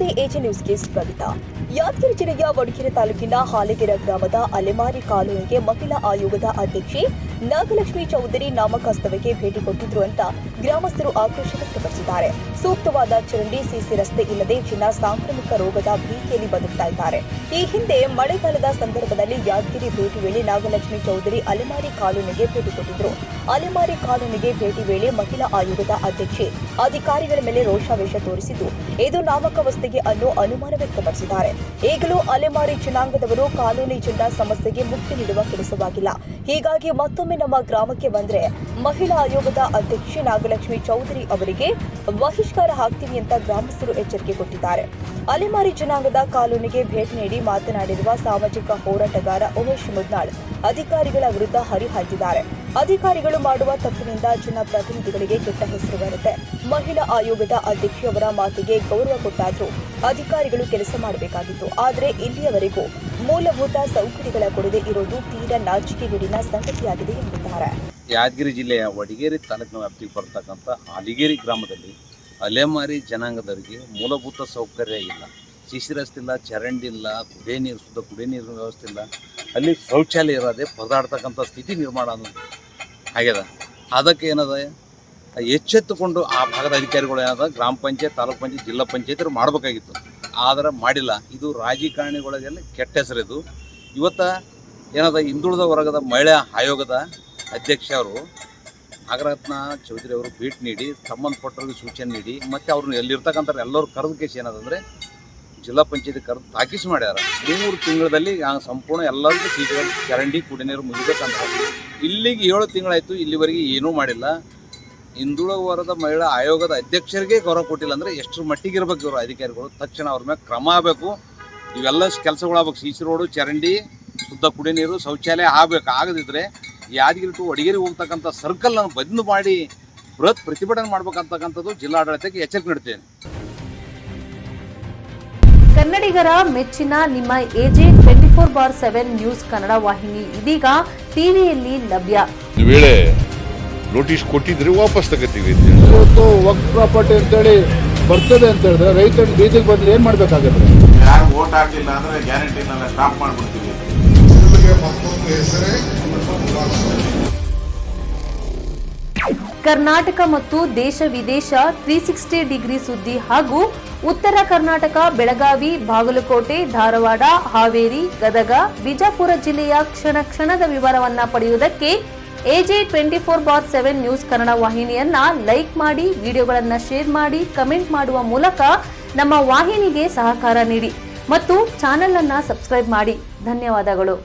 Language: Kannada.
ನಮಸ್ತೆ, ಎಜೆ ನ್ಯೂಸ್ಗೆ ಸ್ವಾಗತ. ಯಾದಗಿರಿ ಜಿಲ್ಲೆಯ ವಡಗೇರಿ ತಾಲೂಕಿನ ಹಾಲೆಗೆರೆ ಗ್ರಾಮದ ಅಲೆಮಾರಿ ಕಾಲೋನಿಗೆ ಮಹಿಳಾ ಆಯೋಗದ ಅಧ್ಯಕ್ಷೆ ನಾಗಲಕ್ಷ್ಮಿ ಚೌಧರಿ ನಾಮಕಾಸ್ತವಕ್ಕೆ ಭೇಟಿ ಕೊಟ್ಟಿದ್ರು ಅಂತ ಗ್ರಾಮಸ್ಥರು ಆಕ್ರೋಶ ವ್ಯಕ್ತಪಡಿಸಿದ್ದಾರೆ. ಸೂಕ್ತವಾದ ಚರಂಡಿ, ಸಿಸಿ ರಸ್ತೆ ಇಲ್ಲದೆ ಜನ ಸಾಂಕ್ರಾಮಿಕ ರೋಗದ ಭೀತಿಯಲ್ಲಿ ಬದುಕ್ತಾ ಇದ್ದಾರೆ. ಈ ಹಿಂದೆ ಮಳೆಗಾಲದ ಸಂದರ್ಭದಲ್ಲಿ ಯಾದಗಿರಿ ಭೇಟಿ ವೇಳೆ ನಾಗಲಕ್ಷ್ಮಿ ಚೌಧರಿ ಅಲೆಮಾರಿ ಕಾಲೋನಿಗೆ ಭೇಟಿ ಕೊಟ್ಟಿದ್ರು. ಅಲೆಮಾರಿ ಕಾಲೋನಿಗೆ ಭೇಟಿ ವೇಳೆ ಮಹಿಳಾ ಆಯೋಗದ ಅಧ್ಯಕ್ಷೆ ಅಧಿಕಾರಿಗಳ ಮೇಲೆ ರೋಷಾವೇಶ ತೋರಿಸಿದ್ದು, ಇದು ನಾಮಕಾವಸ್ಥೆಗೆ ಅನ್ನೋ ಅನುಮಾನ ವ್ಯಕ್ತಪಡಿಸಿದ್ದಾರೆ. ಈಗಲೂ ಅಲೆಮಾರಿ ಜನಾಂಗದವರು ಕಾಲೋನಿ ಜನರ ಸಮಸ್ಯೆಗೆ ಮುಕ್ತಿ ನೀಡುವ ಕೆಲಸವಾಗಿಲ್ಲ. ಹೀಗಾಗಿ ಮತ್ತೊಮ್ಮೆ ನಮ್ಮ ಗ್ರಾಮಕ್ಕೆ ಬಂದ್ರೆ ಮಹಿಳಾ ಆಯೋಗದ ಅಧ್ಯಕ್ಷೆ ನಾಗಲಕ್ಷ್ಮಿ ಚೌಧರಿ ಅವರಿಗೆ ಬಹಿಷ್ಕಾರ ಹಾಕ್ತೀವಿ ಅಂತ ಗ್ರಾಮಸ್ಥರು ಎಚ್ಚರಿಕೆ ಕೊಟ್ಟಿದ್ದಾರೆ. ಅಲೆಮಾರಿ ಜನಾಂಗದ ಕಾಲೋನಿಗೆ ಭೇಟಿ ನೀಡಿ ಮಾತನಾಡಿರುವ ಸಾಮಾಜಿಕ ಹೋರಾಟಗಾರ ಉಮೇಶ್ ಮುದ್ನಾಳ್ ಅಧಿಕಾರಿಗಳ ವಿರುದ್ಧ ಹರಿಹಾಯ್ದಿದ್ದಾರೆ. ಅಧಿಕಾರಿಗಳು ಮಾಡುವ ತಪ್ಪಿನಿಂದ ಜನಪ್ರತಿನಿಧಿಗಳಿಗೆ ಕೆಟ್ಟ ಹೆಸರು ಬರುತ್ತೆ. ಮಹಿಳಾ ಆಯೋಗದ ಅಧ್ಯಕ್ಷೆಯವರ ಮಾತಿಗೆ ಗೌರವ ಕೊಟ್ಟಾದ್ರೂ ಅಧಿಕಾರಿಗಳು ಕೆಲಸ ಮಾಡಬೇಕಾಗಿತ್ತು. ಆದರೆ ಇಲ್ಲಿಯವರೆಗೂ ಮೂಲಭೂತ ಸೌಕರ್ಯಗಳ ಕೊಡದೆ ಇರೋದು ತೀರಾ ನಾಚಿಕೆಗೇಡಿನ ಸಂಗತಿಯಾಗಿದೆ ಎಂದಿದ್ದಾರೆ. ಯಾದಗಿರಿ ಜಿಲ್ಲೆಯ ವಡಗೇರಿ ತಾಲೂಕಿನ ವ್ಯಾಪ್ತಿಗೆ ಬರತಕ್ಕಂಥ ಹಾಲಿಗೇರಿ ಗ್ರಾಮದಲ್ಲಿ ಅಲೆಮಾರಿ ಜನಾಂಗದವರಿಗೆ ಮೂಲಭೂತ ಸೌಕರ್ಯ ಇಲ್ಲ. ಸಿಸಿ ರಸ್ತೆ ಇಲ್ಲ, ಚರಂಡಿ ಇಲ್ಲ, ಶುದ್ಧ ಕುಡಿಯ ನೀರಿನ ವ್ಯವಸ್ಥೆ ಇಲ್ಲ. ಅಲ್ಲಿ ಶೌಚಾಲಯ ಇರೋದೇ ಪರದಾಡ್ತಕ್ಕಂಥ ಸ್ಥಿತಿ ನಿರ್ಮಾಣ ಆಗ್ಯದ. ಅದಕ್ಕೆ ಏನದ ಎಚ್ಚೆತ್ತುಕೊಂಡು ಆ ಭಾಗದ ಅಧಿಕಾರಿಗಳು ಏನದ ಗ್ರಾಮ ಪಂಚಾಯತ್, ತಾಲೂಕು ಪಂಚಾಯತ್, ಜಿಲ್ಲಾ ಪಂಚಾಯತ್ ಮಾಡಬೇಕಾಗಿತ್ತು. ಆದರೆ ಮಾಡಿಲ್ಲ. ಇದು ರಾಜಕಾರಣಿಗಳಿಗೆಲ್ಲ ಕೆಟ್ಟ ಹೆಸರಿದು. ಇವತ್ತು ಏನದ ಹಿಂದುಳಿದ ವರ್ಗದ ಮಹಿಳಾ ಆಯೋಗದ ಅಧ್ಯಕ್ಷ ಅವರು ನಾಗರತ್ನ ಚೌಧರಿ ಅವರು ಭೇಟಿ ನೀಡಿ ಸಂಬಂಧಪಟ್ಟವ್ರಿಗೆ ಸೂಚನೆ ನೀಡಿ ಮತ್ತು ಅವ್ರನ್ನ ಎಲ್ಲಿರ್ತಕ್ಕಂಥ ಎಲ್ಲರೂ ಕರೆದ ಕೇಸ್ ಏನದಂದರೆ ಜಿಲ್ಲಾ ಪಂಚಾಯತಿ ಕರೆದು ತಾಕೀಸು ಮಾಡ್ಯಾರ. 3 ತಿಂಗಳಲ್ಲಿ ಸಂಪೂರ್ಣ ಎಲ್ಲರಿಗೂ ಸೀಟುಗಳು, ಚರಂಡಿ, ಕುಡಿಯ ನೀರು ಮುಗಿಬೇಕಂತ. ಇಲ್ಲಿಗೆ 7 ತಿಂಗಳಾಯಿತು, ಇಲ್ಲಿವರೆಗೆ ಏನೂ ಮಾಡಿಲ್ಲ. ಹಿಂದುಳಿದ ವರ್ಗದ ಮಹಿಳಾ ಆಯೋಗದ ಅಧ್ಯಕ್ಷರಿಗೆ ಗೌರವ ಕೊಟ್ಟಿಲ್ಲ ಅಂದರೆ ಎಷ್ಟು ಮಟ್ಟಿಗೆ ಇರಬೇಕು ಇವರು ಅಧಿಕಾರಿಗಳು. ತಕ್ಷಣ ಅವ್ರ ಮೇಲೆ ಕ್ರಮ ಆಗಬೇಕು. ಇವೆಲ್ಲ ಕೆಲಸಗಳಾಗಬೇಕು. ಸಿಸಿ ರೋಡು, ಚರಂಡಿ, ಶುದ್ಧ ಕುಡಿಯ ನೀರು, ಶೌಚಾಲಯ ಆಗಬೇಕು. ಆಗದಿದ್ದರೆ ಯಾದಗಿರಿ ಟು ವಡಗೇರಿ ಹೋಗ್ತಕ್ಕಂಥ ಸರ್ಕಲ್ನ ಬಂದ್ ಮಾಡಿ ಬೃಹತ್ ಪ್ರತಿಭಟನೆ ಮಾಡ್ಬೇಕಂತಕ್ಕಂಥದ್ದು ಜಿಲ್ಲಾಡಳಿತಕ್ಕೆ ಎಚ್ಚರಿಕೆ ನೀಡ್ತೇನೆ. ಕನ್ನಡಿಗರ ಮೆಚ್ಚಿನ ನಿಮ್ಮ ಎಜೆ 24/7 ನ್ಯೂಸ್ ಕನ್ನಡ ವಾಹಿನಿ ಇದೀಗ ಟಿವಿಯಲ್ಲಿ ಲಭ್ಯ. ವೇಳೆ ನೋಟಿಸ್ ಕೊಟ್ಟಿದ್ರೆ ವಾಪಸ್ ತಗೋತೀವಿ. ಇವತ್ತು ವಕ್ಫ್ ಪ್ರಾಪರ್ಟಿ ಅಂತೇಳಿ ಬರ್ತದೆ ಅಂತ ಹೇಳಿದ್ರೆ ರೈತರು ಬೀದಿಗೆ ಬಂದ್ರೆ ಏನ್ ಮಾಡ್ಬೇಕಾಗತ್ತೆ? ಯಾರು ವೋಟ್ ಹಾಕಿಲ್ಲ ಅಂದ್ರೆ ಗ್ಯಾರಂಟಿನೆಲ್ಲ ಸ್ಟಾಪ್ ಮಾಡ್ಬಿಡ್ತೀವಿ. ಕರ್ನಾಟಕ ಮತ್ತು ದೇಶ ವಿದೇಶ 360 ಡಿಗ್ರಿ ಸುದ್ದಿ ಹಾಗೂ ಉತ್ತರ ಕರ್ನಾಟಕ, ಬೆಳಗಾವಿ, ಬಾಗಲಕೋಟೆ, ಧಾರವಾಡ, ಹಾವೇರಿ, ಗದಗ, ಬಿಜಾಪುರ ಜಿಲ್ಲೆಯ ಕ್ಷಣ ಕ್ಷಣದ ವಿವರವನ್ನ ಪಡೆಯುವುದಕ್ಕೆ ಎಜೆ 24/7 ನ್ಯೂಸ್ ಕನ್ನಡ ವಾಹಿನಿಯನ್ನ ಲೈಕ್ ಮಾಡಿ, ವಿಡಿಯೋಗಳನ್ನ ಶೇರ್ ಮಾಡಿ, ಕಮೆಂಟ್ ಮಾಡುವ ಮೂಲಕ ನಮ್ಮ ವಾಹಿನಿಗೆ ಸಹಕಾರ ನೀಡಿ ಮತ್ತು ಚಾನೆಲ್ ಅನ್ನ ಸಬ್ಸ್ಕ್ರೈಬ್ ಮಾಡಿ. ಧನ್ಯವಾದಗಳು.